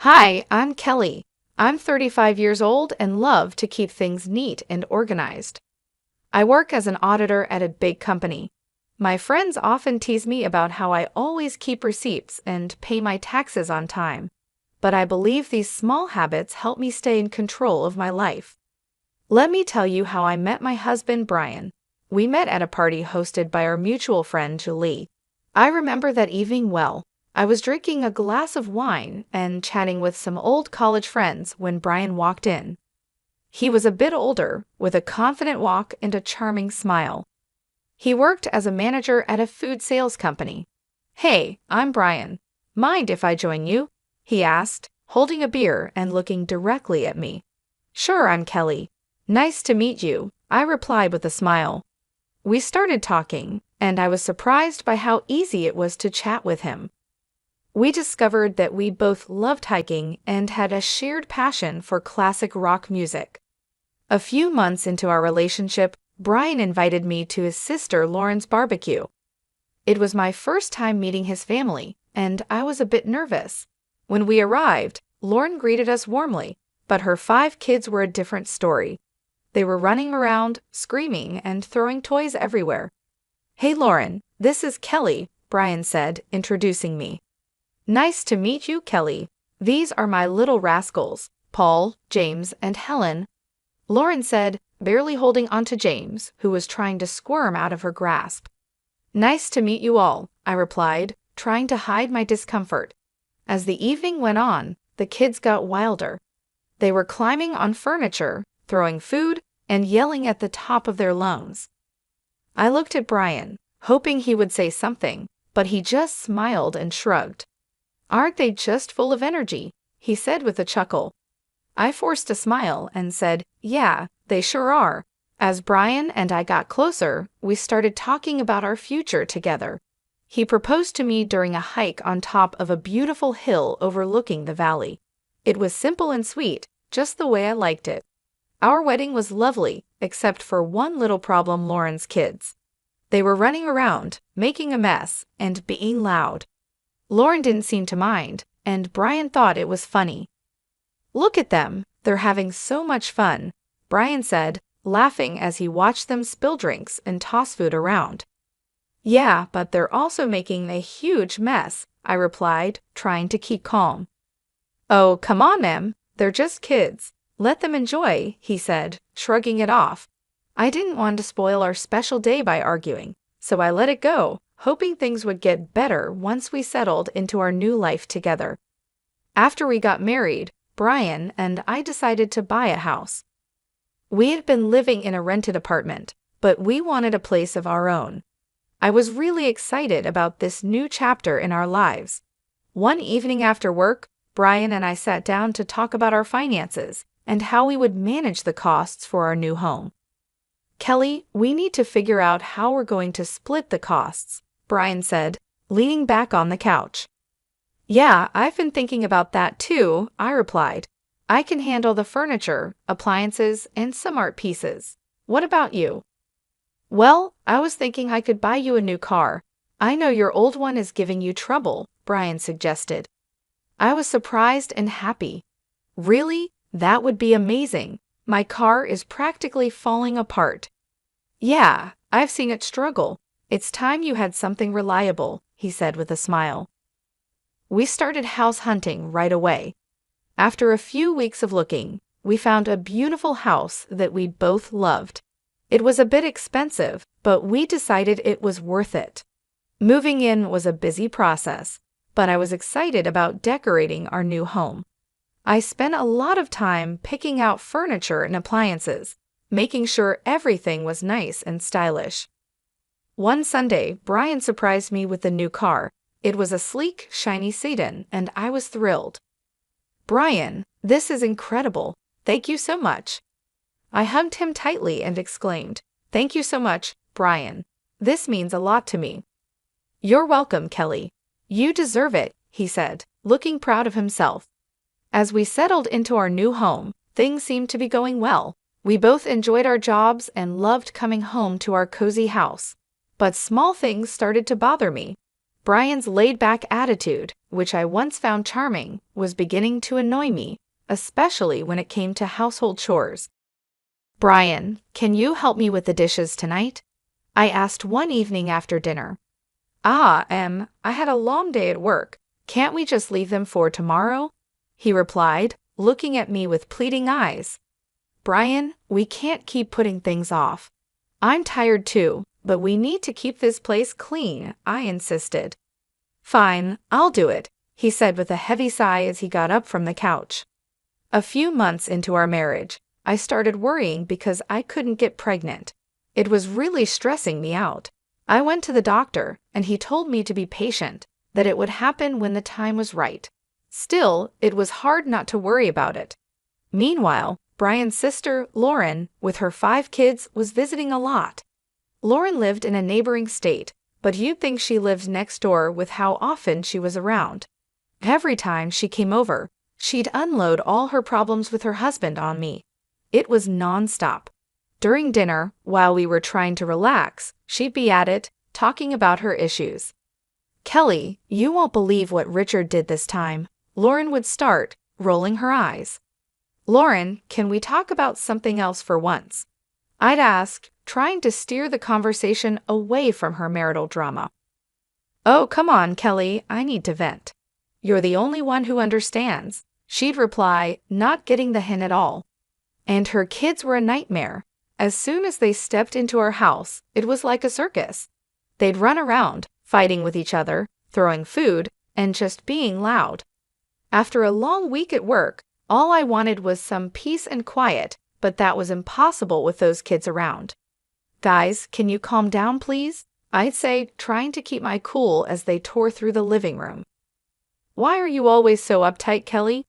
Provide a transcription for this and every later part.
Hi, I'm Kelly. I'm 35 years old and love to keep things neat and organized. I work as an auditor at a big company. My friends often tease me about how I always keep receipts and pay my taxes on time. But I believe these small habits help me stay in control of my life. Let me tell you how I met my husband, Brian. We met at a party hosted by our mutual friend, Julie. I remember that evening well. I was drinking a glass of wine and chatting with some old college friends when Brian walked in. He was a bit older, with a confident walk and a charming smile. He worked as a manager at a food sales company. "Hey, I'm Brian. Mind if I join you?" he asked, holding a beer and looking directly at me. "Sure, I'm Kelly. Nice to meet you," I replied with a smile. We started talking, and I was surprised by how easy it was to chat with him. We discovered that we both loved hiking and had a shared passion for classic rock music. A few months into our relationship, Brian invited me to his sister Lauren's barbecue. It was my first time meeting his family, and I was a bit nervous. When we arrived, Lauren greeted us warmly, but her 5 kids were a different story. They were running around, screaming, and throwing toys everywhere. "Hey Lauren, this is Kelly," Brian said, introducing me. "Nice to meet you, Kelly. These are my little rascals, Paul, James, and Helen," Lauren said, barely holding onto James, who was trying to squirm out of her grasp. "Nice to meet you all," I replied, trying to hide my discomfort. As the evening went on, the kids got wilder. They were climbing on furniture, throwing food, and yelling at the top of their lungs. I looked at Brian, hoping he would say something, but he just smiled and shrugged. "Aren't they just full of energy?" he said with a chuckle. I forced a smile and said, "Yeah, they sure are." As Brian and I got closer, we started talking about our future together. He proposed to me during a hike on top of a beautiful hill overlooking the valley. It was simple and sweet, just the way I liked it. Our wedding was lovely, except for one little problem: Lauren's kids. They were running around, making a mess, and being loud. Lauren didn't seem to mind, and Brian thought it was funny. "Look at them, they're having so much fun," Brian said, laughing as he watched them spill drinks and toss food around. "Yeah, but they're also making a huge mess," I replied, trying to keep calm. "Oh, come on, Em, they're just kids. Let them enjoy," he said, shrugging it off. I didn't want to spoil our special day by arguing, so I let it go, hoping things would get better once we settled into our new life together. After we got married, Brian and I decided to buy a house. We had been living in a rented apartment, but we wanted a place of our own. I was really excited about this new chapter in our lives. One evening after work, Brian and I sat down to talk about our finances and how we would manage the costs for our new home. "Kelly, we need to figure out how we're going to split the costs," Brian said, leaning back on the couch. "Yeah, I've been thinking about that too," I replied. "I can handle the furniture, appliances, and some art pieces. What about you?" "Well, I was thinking I could buy you a new car. I know your old one is giving you trouble," Brian suggested. I was surprised and happy. "Really? That would be amazing. My car is practically falling apart." "Yeah, I've seen it struggle. It's time you had something reliable," he said with a smile. We started house hunting right away. After a few weeks of looking, we found a beautiful house that we both loved. It was a bit expensive, but we decided it was worth it. Moving in was a busy process, but I was excited about decorating our new home. I spent a lot of time picking out furniture and appliances, making sure everything was nice and stylish. One Sunday, Brian surprised me with a new car. It was a sleek, shiny sedan, and I was thrilled. "Brian, this is incredible. Thank you so much." I hugged him tightly and exclaimed, "Thank you so much, Brian. This means a lot to me." "You're welcome, Kelly. You deserve it," he said, looking proud of himself. As we settled into our new home, things seemed to be going well. We both enjoyed our jobs and loved coming home to our cozy house. But small things started to bother me. Brian's laid-back attitude, which I once found charming, was beginning to annoy me, especially when it came to household chores. "Brian, can you help me with the dishes tonight?" I asked one evening after dinner. I had a long day at work. Can't we just leave them for tomorrow?" he replied, looking at me with pleading eyes. "Brian, we can't keep putting things off. I'm tired too, but we need to keep this place clean," I insisted. "Fine, I'll do it," he said with a heavy sigh as he got up from the couch. A few months into our marriage, I started worrying because I couldn't get pregnant. It was really stressing me out. I went to the doctor, and he told me to be patient, that it would happen when the time was right. Still, it was hard not to worry about it. Meanwhile, Brian's sister, Lauren, with her 5 kids, was visiting a lot. Lauren lived in a neighboring state, but you'd think she lived next door with how often she was around. Every time she came over, she'd unload all her problems with her husband on me. It was non-stop. During dinner, while we were trying to relax, she'd be at it, talking about her issues. "Kelly, you won't believe what Richard did this time," Lauren would start, rolling her eyes. "Lauren, can we talk about something else for once?" I'd ask, trying to steer the conversation away from her marital drama. "Oh, come on, Kelly, I need to vent." "You're the only one who understands," she'd reply, not getting the hint at all. And her kids were a nightmare. As soon as they stepped into our house, it was like a circus. They'd run around, fighting with each other, throwing food, and just being loud. After a long week at work, all I wanted was some peace and quiet, but that was impossible with those kids around. "Guys, can you calm down, please?" I'd say, trying to keep my cool as they tore through the living room. "Why are you always so uptight, Kelly?"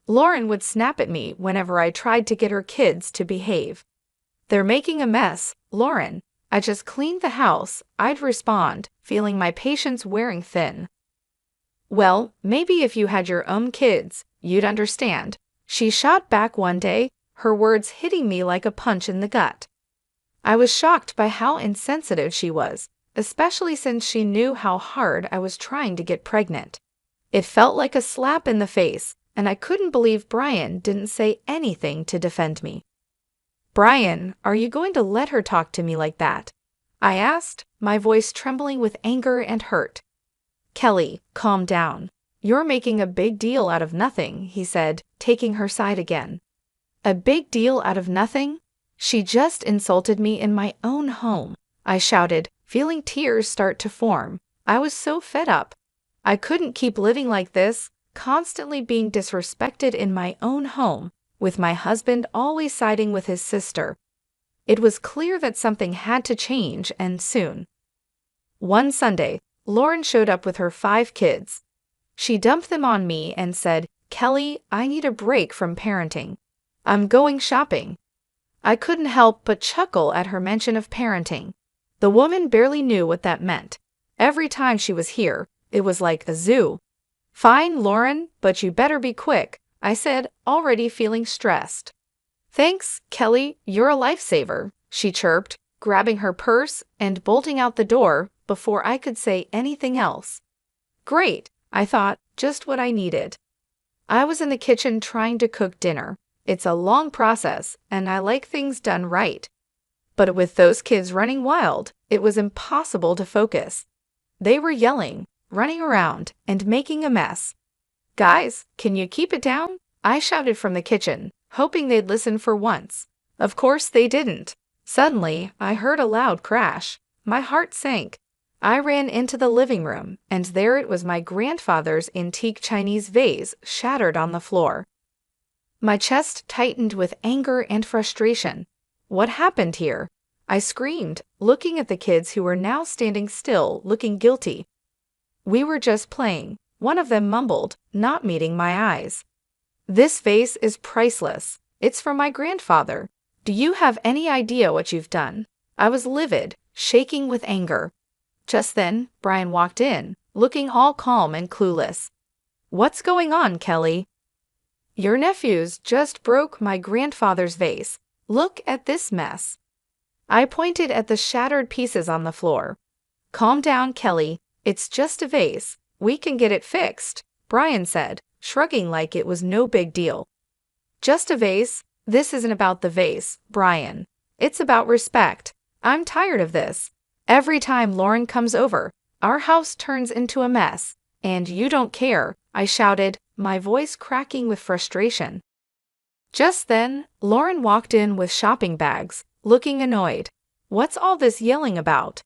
Lauren would snap at me whenever I tried to get her kids to behave. "They're making a mess, Lauren. I just cleaned the house," I'd respond, feeling my patience wearing thin. "Well, maybe if you had your own kids, you'd understand," she shot back one day, her words hitting me like a punch in the gut. I was shocked by how insensitive she was, especially since she knew how hard I was trying to get pregnant. It felt like a slap in the face, and I couldn't believe Brian didn't say anything to defend me. "Brian, are you going to let her talk to me like that?" I asked, my voice trembling with anger and hurt. "Kelly, calm down. You're making a big deal out of nothing," he said, taking her side again. "A big deal out of nothing? She just insulted me in my own home," I shouted, feeling tears start to form. I was so fed up. I couldn't keep living like this, constantly being disrespected in my own home, with my husband always siding with his sister. It was clear that something had to change, and soon. One Sunday, Lauren showed up with her 5 kids. She dumped them on me and said, "Kelly, I need a break from parenting. I'm going shopping." I couldn't help but chuckle at her mention of parenting. The woman barely knew what that meant. Every time she was here, it was like a zoo. "Fine, Lauren, but you better be quick," I said, already feeling stressed. "Thanks, Kelly, you're a lifesaver," she chirped, grabbing her purse and bolting out the door before I could say anything else. Great, I thought, just what I needed. I was in the kitchen trying to cook dinner. It's a long process, and I like things done right. But with those kids running wild, it was impossible to focus. They were yelling, running around, and making a mess. "Guys, can you keep it down?" I shouted from the kitchen, hoping they'd listen for once. Of course they didn't. Suddenly, I heard a loud crash. My heart sank. I ran into the living room, and there it was, my grandfather's antique Chinese vase shattered on the floor. My chest tightened with anger and frustration. What happened here? I screamed, looking at the kids who were now standing still, looking guilty. "We were just playing," one of them mumbled, not meeting my eyes. "This vase is priceless. It's from my grandfather. Do you have any idea what you've done?" I was livid, shaking with anger. Just then, Brian walked in, looking all calm and clueless. "What's going on, Kelly?" "Your nephews just broke my grandfather's vase. Look at this mess." I pointed at the shattered pieces on the floor. "Calm down, Kelly. It's just a vase. We can get it fixed, Brian said, shrugging like it was no big deal. Just a vase? This isn't about the vase, Brian. It's about respect. I'm tired of this. Every time Lauren comes over, our house turns into a mess. And you don't care, I shouted, my voice cracking with frustration. Just then, Lauren walked in with shopping bags, looking annoyed. What's all this yelling about?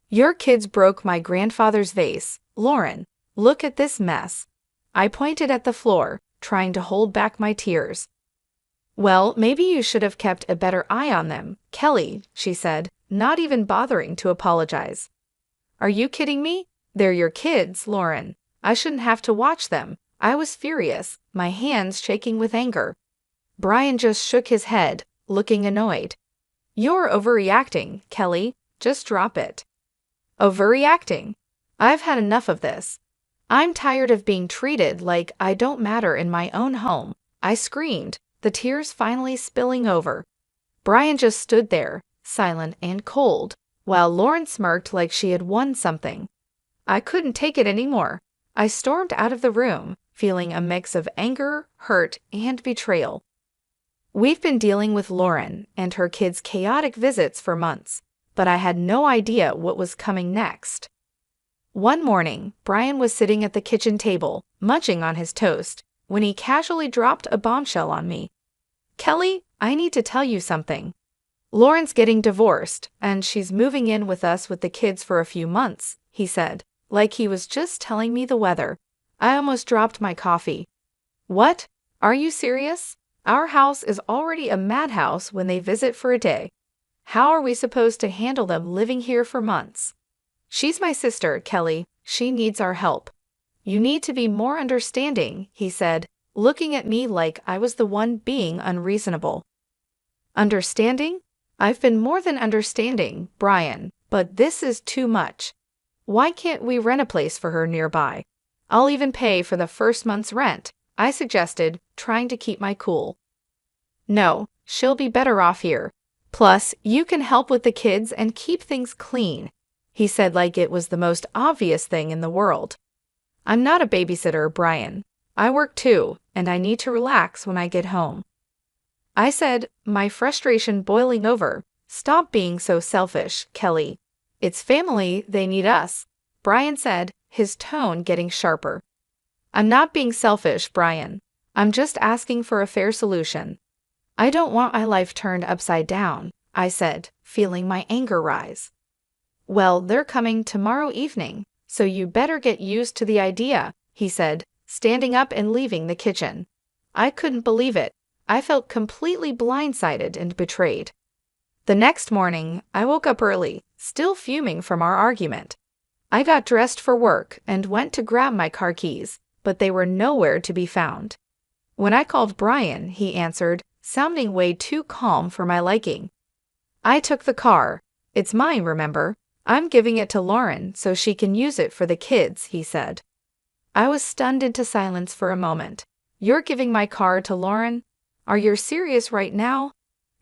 Your kids broke my grandfather's vase, Lauren. Look at this mess. I pointed at the floor, trying to hold back my tears. Well, maybe you should have kept a better eye on them, Kelly, she said, not even bothering to apologize. Are you kidding me? They're your kids, Lauren. I shouldn't have to watch them. I was furious, my hands shaking with anger. Brian just shook his head, looking annoyed. You're overreacting, Kelly. Just drop it. Overreacting? I've had enough of this. I'm tired of being treated like I don't matter in my own home, I screamed, the tears finally spilling over. Brian just stood there, silent and cold, while Lauren smirked like she had won something. I couldn't take it anymore. I stormed out of the room, feeling a mix of anger, hurt, and betrayal. We've been dealing with Lauren and her kids' chaotic visits for months, but I had no idea what was coming next. One morning, Brian was sitting at the kitchen table, munching on his toast, when he casually dropped a bombshell on me. Kelly, I need to tell you something. Lauren's getting divorced, and she's moving in with us with the kids for a few months, he said, like he was just telling me the weather. I almost dropped my coffee. What? Are you serious? Our house is already a madhouse when they visit for a day. How are we supposed to handle them living here for months? She's my sister, Kelly. She needs our help. You need to be more understanding, he said, looking at me like I was the one being unreasonable. Understanding? I've been more than understanding, Brian, but this is too much. Why can't we rent a place for her nearby? I'll even pay for the first month's rent, I suggested, trying to keep my cool. No, she'll be better off here. Plus, you can help with the kids and keep things clean, he said like it was the most obvious thing in the world. I'm not a babysitter, Brian. I work too, and I need to relax when I get home. I said, my frustration boiling over. Stop being so selfish, Kelly. It's family, they need us, Brian said, his tone getting sharper. I'm not being selfish, Brian. I'm just asking for a fair solution. I don't want my life turned upside down, I said, feeling my anger rise. Well, they're coming tomorrow evening, so you better get used to the idea, he said, standing up and leaving the kitchen. I couldn't believe it. I felt completely blindsided and betrayed. The next morning, I woke up early, still fuming from our argument. I got dressed for work and went to grab my car keys, but they were nowhere to be found. When I called Brian, he answered, sounding way too calm for my liking. I took the car. It's mine, remember? I'm giving it to Lauren so she can use it for the kids, he said. I was stunned into silence for a moment. You're giving my car to Lauren? Are you serious right now?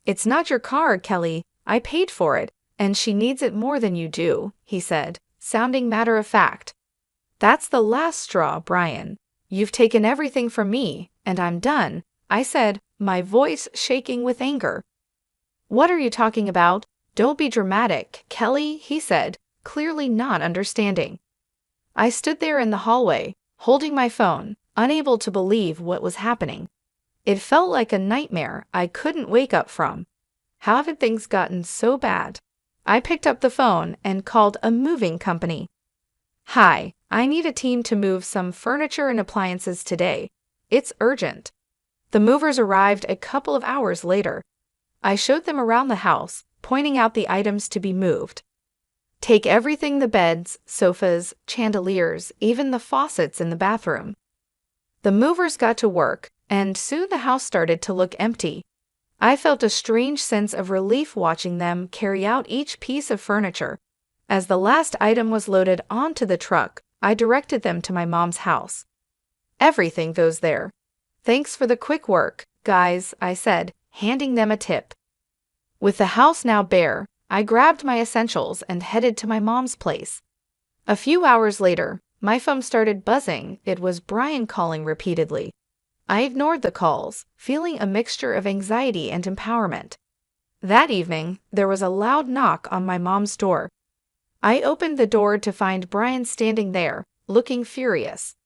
It's not your car, Kelly. I paid for it, and she needs it more than you do, he said, sounding matter-of-fact. That's the last straw, Brian. You've taken everything from me, and I'm done, I said, my voice shaking with anger. What are you talking about? Don't be dramatic, Kelly, he said, clearly not understanding. I stood there in the hallway, holding my phone, unable to believe what was happening. It felt like a nightmare I couldn't wake up from. How had things gotten so bad? I picked up the phone and called a moving company. Hi, I need a team to move some furniture and appliances today. It's urgent. The movers arrived a couple of hours later. I showed them around the house, pointing out the items to be moved. Take everything, the beds, sofas, chandeliers, even the faucets in the bathroom. The movers got to work, and soon the house started to look empty. I felt a strange sense of relief watching them carry out each piece of furniture. As the last item was loaded onto the truck, I directed them to my mom's house. Everything goes there. Thanks for the quick work, guys, I said, handing them a tip. With the house now bare, I grabbed my essentials and headed to my mom's place. A few hours later, my phone started buzzing. It was Brian calling repeatedly. I ignored the calls, feeling a mixture of anxiety and empowerment. That evening, there was a loud knock on my mom's door. I opened the door to find Brian standing there, looking furious.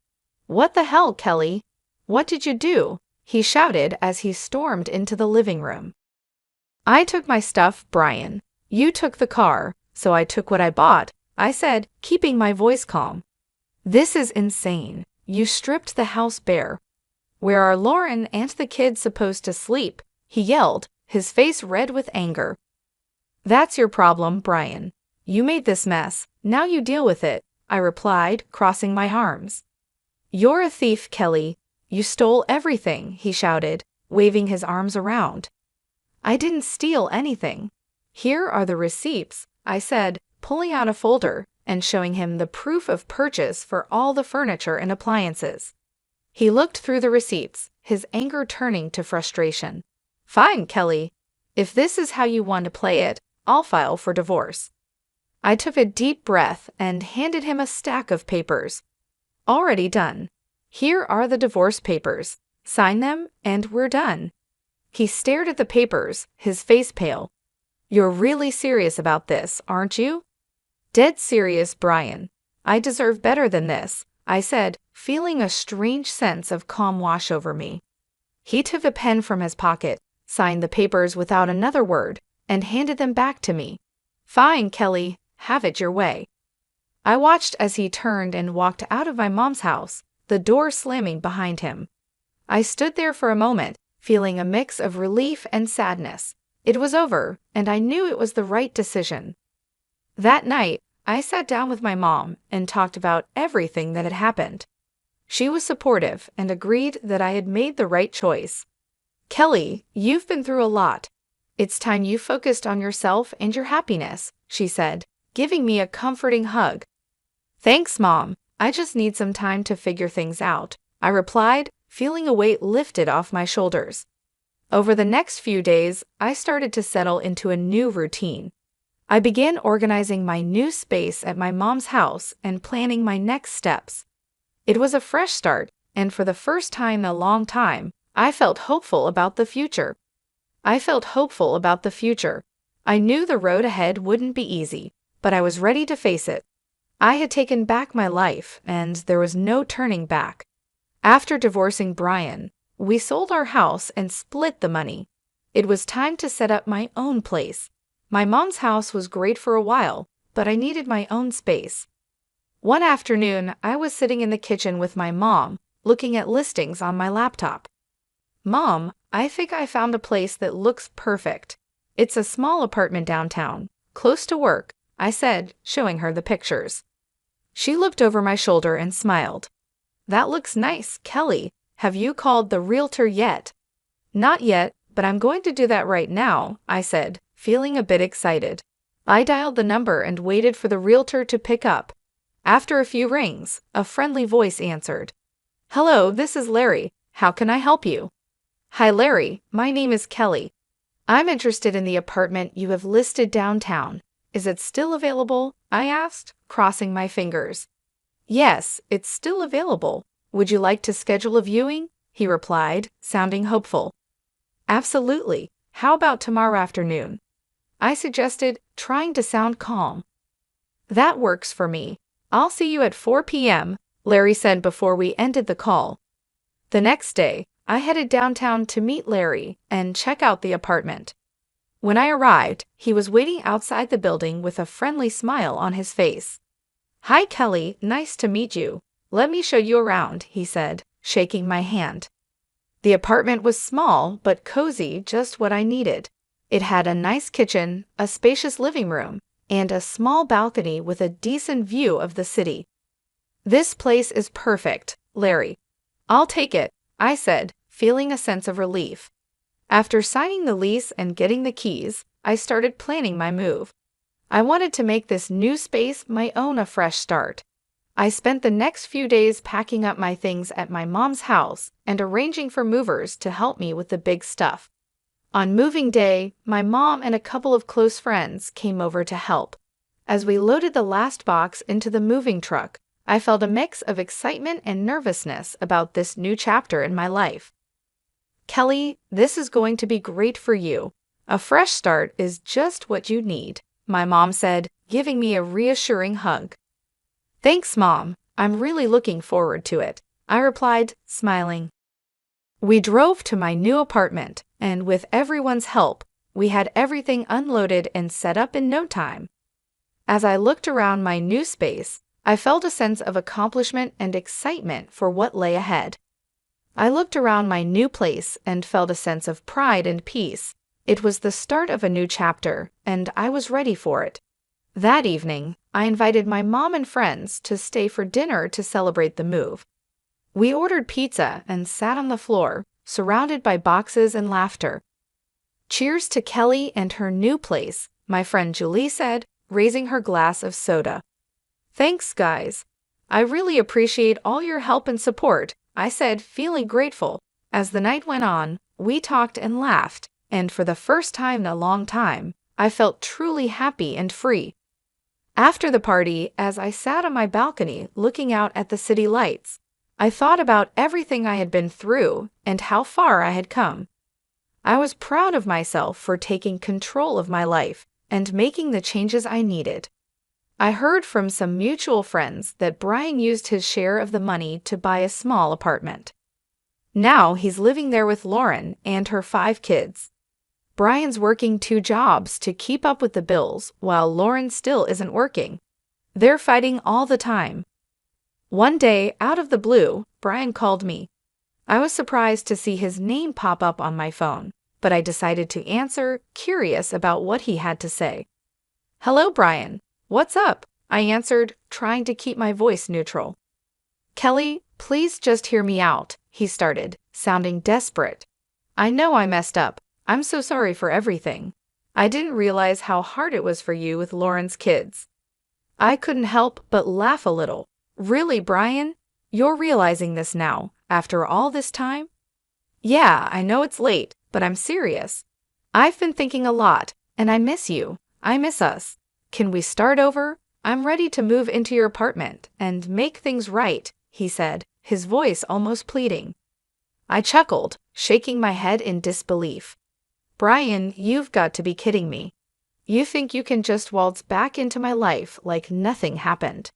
"What the hell, Kelly? What did you do?" he shouted as he stormed into the living room. "I took my stuff, Brian. You took the car, so I took what I bought," I said, keeping my voice calm. "This is insane. You stripped the house bare. Where are Lauren and the kids supposed to sleep?" he yelled, his face red with anger. "That's your problem, Brian. You made this mess, now you deal with it," I replied, crossing my arms. "You're a thief, Kelly. You stole everything," he shouted, waving his arms around. "I didn't steal anything. Here are the receipts," I said, pulling out a folder and showing him the proof of purchase for all the furniture and appliances. He looked through the receipts, his anger turning to frustration. "Fine, Kelly. If this is how you want to play it, I'll file for divorce." I took a deep breath and handed him a stack of papers. "Already done. Here are the divorce papers. Sign them, and we're done." He stared at the papers, his face pale. "You're really serious about this, aren't you?" "Dead serious, Brian. I deserve better than this," I said, feeling a strange sense of calm wash over me. He took a pen from his pocket, signed the papers without another word, and handed them back to me. "Fine, Kelly. Have it your way." I watched as he turned and walked out of my mom's house, the door slamming behind him. I stood there for a moment, feeling a mix of relief and sadness. It was over, and I knew it was the right decision. That night, I sat down with my mom and talked about everything that had happened. She was supportive and agreed that I had made the right choice. "Kelly, you've been through a lot. It's time you focused on yourself and your happiness," she said, giving me a comforting hug. "Thanks, Mom. I just need some time to figure things out," I replied, feeling a weight lifted off my shoulders. Over the next few days, I started to settle into a new routine. I began organizing my new space at my mom's house and planning my next steps. It was a fresh start, and for the first time in a long time, I felt hopeful about the future. I knew the road ahead wouldn't be easy, but I was ready to face it. I had taken back my life, and there was no turning back. After divorcing Brian, we sold our house and split the money. It was time to set up my own place. My mom's house was great for a while, but I needed my own space. One afternoon, I was sitting in the kitchen with my mom, looking at listings on my laptop. "Mom, I think I found a place that looks perfect. It's a small apartment downtown, close to work," I said, showing her the pictures. She looked over my shoulder and smiled. "That looks nice, Kelly. Have you called the realtor yet?" "Not yet, but I'm going to do that right now," I said, feeling a bit excited. I dialed the number and waited for the realtor to pick up. After a few rings, a friendly voice answered. "Hello, this is Larry. How can I help you?" "Hi, Larry. My name is Kelly. I'm interested in the apartment you have listed downtown. Is it still available?" I asked, crossing my fingers. "Yes, it's still available. Would you like to schedule a viewing?" he replied, sounding hopeful. "Absolutely. How about tomorrow afternoon?" I suggested, trying to sound calm. "That works for me. I'll see you at 4 p.m., Larry said before we ended the call. The next day, I headed downtown to meet Larry and check out the apartment. When I arrived, he was waiting outside the building with a friendly smile on his face. "Hi, Kelly. Nice to meet you. Let me show you around," he said, shaking my hand. The apartment was small but cozy, just what I needed. It had a nice kitchen, a spacious living room, and a small balcony with a decent view of the city. "This place is perfect, Larry." "I'll take it," I said, feeling a sense of relief. After signing the lease and getting the keys, I started planning my move. I wanted to make this new space my own, a fresh start. I spent the next few days packing up my things at my mom's house and arranging for movers to help me with the big stuff. On moving day, my mom and a couple of close friends came over to help. As we loaded the last box into the moving truck, I felt a mix of excitement and nervousness about this new chapter in my life. "Kelly, this is going to be great for you. A fresh start is just what you need," my mom said, giving me a reassuring hug. "Thanks, Mom. I'm really looking forward to it," I replied, smiling. We drove to my new apartment, and with everyone's help, we had everything unloaded and set up in no time. As I looked around my new space, I felt a sense of accomplishment and excitement for what lay ahead. I looked around my new place and felt a sense of pride and peace. It was the start of a new chapter, and I was ready for it. That evening, I invited my mom and friends to stay for dinner to celebrate the move. We ordered pizza and sat on the floor, surrounded by boxes and laughter. "Cheers to Kelly and her new place," my friend Julie said, raising her glass of soda. "Thanks, guys. I really appreciate all your help and support," I said, feeling grateful. As the night went on, we talked and laughed, and for the first time in a long time, I felt truly happy and free. After the party, as I sat on my balcony looking out at the city lights, I thought about everything I had been through and how far I had come. I was proud of myself for taking control of my life and making the changes I needed. I heard from some mutual friends that Brian used his share of the money to buy a small apartment. Now he's living there with Lauren and her 5 kids. Brian's working 2 jobs to keep up with the bills while Lauren still isn't working. They're fighting all the time. One day, out of the blue, Brian called me. I was surprised to see his name pop up on my phone, but I decided to answer, curious about what he had to say. "Hello, Brian. What's up?" I answered, trying to keep my voice neutral. "Kelly, please just hear me out," he started, sounding desperate. "I know I messed up. I'm so sorry for everything. I didn't realize how hard it was for you with Lauren's kids." I couldn't help but laugh a little. "Really, Brian? You're realizing this now, after all this time?" "Yeah, I know it's late, but I'm serious. I've been thinking a lot, and I miss you. I miss us. Can we start over? I'm ready to move into your apartment and make things right," he said, his voice almost pleading. I chuckled, shaking my head in disbelief. "Brian, you've got to be kidding me. You think you can just waltz back into my life like nothing happened?"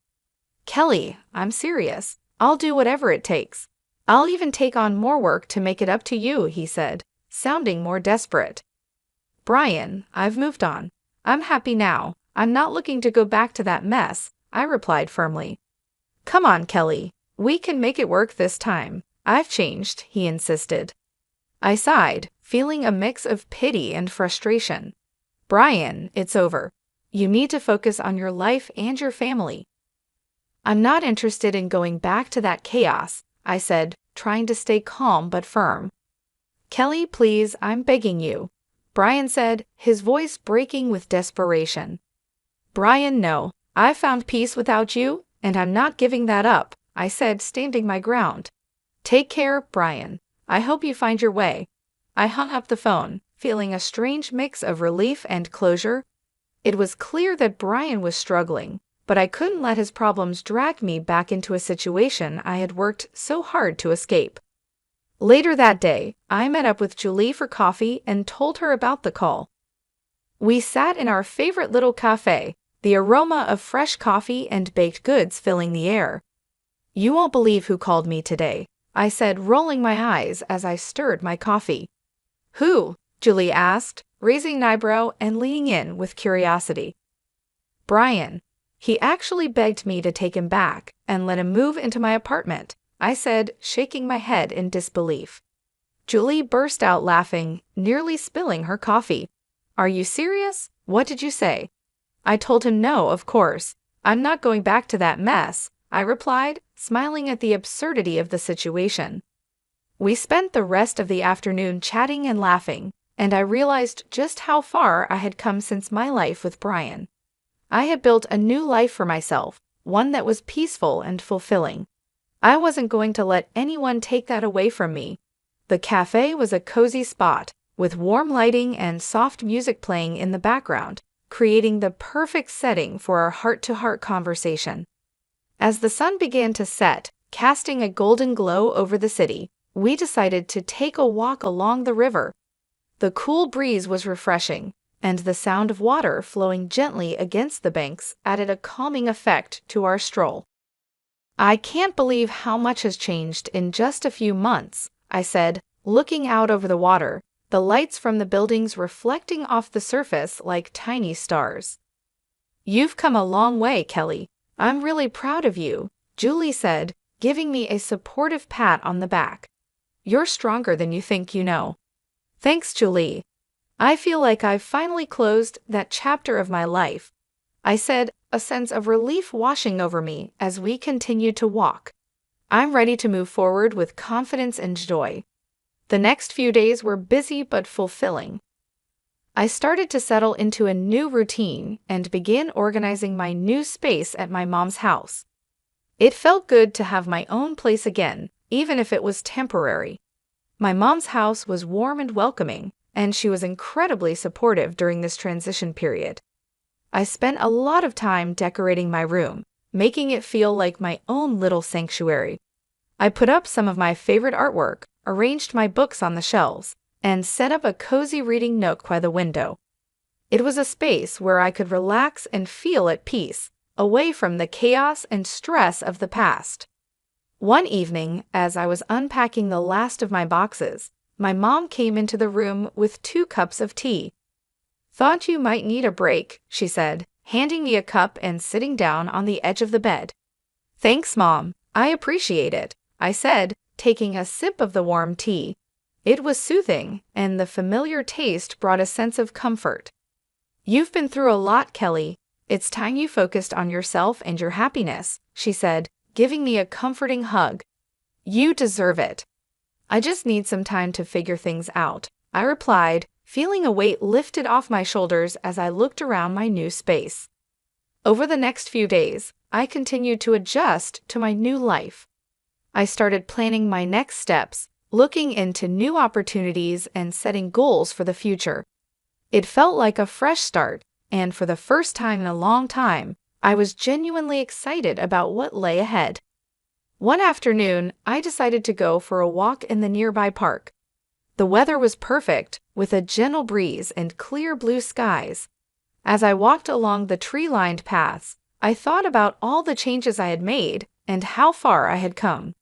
"Kelly, I'm serious. I'll do whatever it takes. I'll even take on more work to make it up to you," he said, sounding more desperate. "Brian, I've moved on. I'm happy now. I'm not looking to go back to that mess," I replied firmly. "Come on, Kelly. We can make it work this time. I've changed," he insisted. I sighed, feeling a mix of pity and frustration. "Brian, it's over. You need to focus on your life and your family." "I'm not interested in going back to that chaos," I said, trying to stay calm but firm. "Kelly, please, I'm begging you," Brian said, his voice breaking with desperation. "Brian, no. I found peace without you, and I'm not giving that up," I said, standing my ground. "Take care, Brian. I hope you find your way." I hung up the phone, feeling a strange mix of relief and closure. It was clear that Brian was struggling, but I couldn't let his problems drag me back into a situation I had worked so hard to escape. Later that day, I met up with Julie for coffee and told her about the call. We sat in our favorite little cafe, the aroma of fresh coffee and baked goods filling the air. "You won't believe who called me today," I said, rolling my eyes as I stirred my coffee. "Who?" Julie asked, raising an eyebrow and leaning in with curiosity. "Brian. He actually begged me to take him back and let him move into my apartment," I said, shaking my head in disbelief. Julie burst out laughing, nearly spilling her coffee. "Are you serious? What did you say?" I told him no, of course. "I'm not going back to that mess," I replied, smiling at the absurdity of the situation. We spent the rest of the afternoon chatting and laughing, and I realized just how far I had come since my life with Brian. I had built a new life for myself, one that was peaceful and fulfilling. I wasn't going to let anyone take that away from me. The cafe was a cozy spot, with warm lighting and soft music playing in the background, creating the perfect setting for our heart-to-heart conversation. As the sun began to set, casting a golden glow over the city, we decided to take a walk along the river. The cool breeze was refreshing, and the sound of water flowing gently against the banks added a calming effect to our stroll. "I can't believe how much has changed in just a few months," I said, looking out over the water, the lights from the buildings reflecting off the surface like tiny stars. "You've come a long way, Kelly. I'm really proud of you," Julie said, giving me a supportive pat on the back. "You're stronger than you think you know." "Thanks, Julie. I feel like I've finally closed that chapter of my life," I said, a sense of relief washing over me as we continued to walk. "I'm ready to move forward with confidence and joy." The next few days were busy but fulfilling. I started to settle into a new routine and begin organizing my new space at my mom's house. It felt good to have my own place again, even if it was temporary. My mom's house was warm and welcoming, and she was incredibly supportive during this transition period. I spent a lot of time decorating my room, making it feel like my own little sanctuary. I put up some of my favorite artwork, arranged my books on the shelves, and set up a cozy reading nook by the window. It was a space where I could relax and feel at peace, away from the chaos and stress of the past. One evening, as I was unpacking the last of my boxes, my mom came into the room with 2 cups of tea. "Thought you might need a break," she said, handing me a cup and sitting down on the edge of the bed. "Thanks, Mom. I appreciate it," I said, taking a sip of the warm tea. It was soothing, and the familiar taste brought a sense of comfort. "You've been through a lot, Kelly. It's time you focused on yourself and your happiness," she said, giving me a comforting hug. "You deserve it." "I just need some time to figure things out," I replied, feeling a weight lifted off my shoulders as I looked around my new space. Over the next few days, I continued to adjust to my new life. I started planning my next steps, looking into new opportunities and setting goals for the future. It felt like a fresh start, and for the first time in a long time, I was genuinely excited about what lay ahead. One afternoon, I decided to go for a walk in the nearby park. The weather was perfect, with a gentle breeze and clear blue skies. As I walked along the tree-lined paths, I thought about all the changes I had made and how far I had come.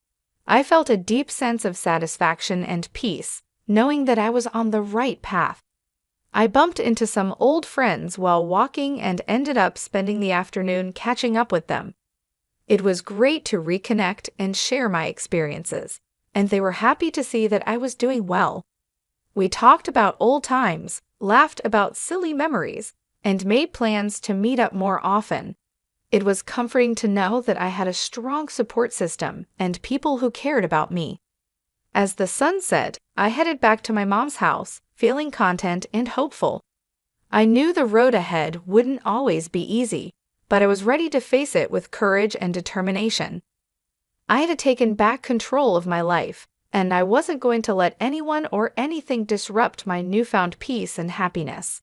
I felt a deep sense of satisfaction and peace, knowing that I was on the right path. I bumped into some old friends while walking and ended up spending the afternoon catching up with them. It was great to reconnect and share my experiences, and they were happy to see that I was doing well. We talked about old times, laughed about silly memories, and made plans to meet up more often. It was comforting to know that I had a strong support system and people who cared about me. As the sun set, I headed back to my mom's house, feeling content and hopeful. I knew the road ahead wouldn't always be easy, but I was ready to face it with courage and determination. I had taken back control of my life, and I wasn't going to let anyone or anything disrupt my newfound peace and happiness.